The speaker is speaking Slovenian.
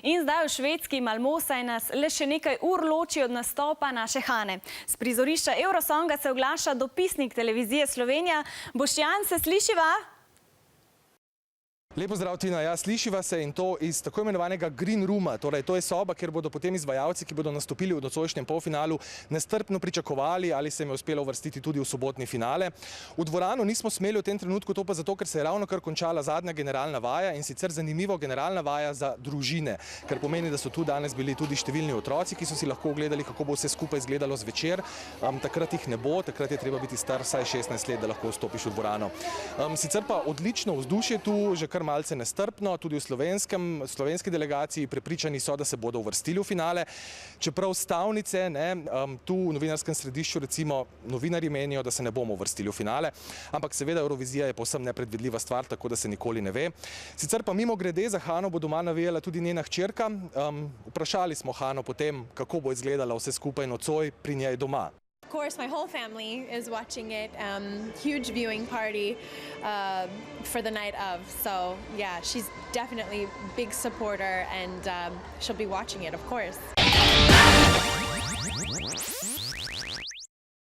In zdaj v Švedski Malmö saj nas le še nekaj ur loči od nastopa naše Hane. Z prizorišča Eurosonga se oglaša dopisnik televizije Slovenija. Boštjan, se slišiva? Lepo zdrav, Tina. Ja, slišiva se in to iz tako imenovanega Green Rooma. Torej, to je soba, kjer bodo potem izvajalci, ki bodo nastopili v nocojšnjem polfinalu, nestrpno pričakovali, ali se jim je uspelo uvrstiti tudi v sobotni finale. V dvorano nismo smeli v tem trenutku, to pa zato, ker se je ravno kar končala zadnja generalna vaja in sicer zanimivo generalna vaja za družine, ker pomeni, da so tu danes bili tudi številni otroci, ki so si lahko ogledali, kako bo vse skupaj izgledalo zvečer. Takrat jih ne bo, takrat je treba biti star vsaj 16 let, da lahko vstopiš v dvorano. Sicer pa odlično vzdušje tu, že kar malce nestrpno, tudi v slovenski delegaciji prepričani so, da se bodo uvrstili v finale. Čeprav stavnice, tu v novinarskem središču recimo novinarji menijo, da se ne bomo uvrstili v finale, ampak seveda Eurovizija je povsem nepredvidljiva stvar, tako da se nikoli ne ve. Sicer pa mimogrede za Hano bo doma navijala tudi njena hčerka. Vprašali smo Hano potem, kako bo izgledala vse skupaj nocoj pri njej doma. Of course, my whole family is watching it. Huge viewing party for the night of. So yeah, she's definitely a big supporter and she'll be watching it, of course.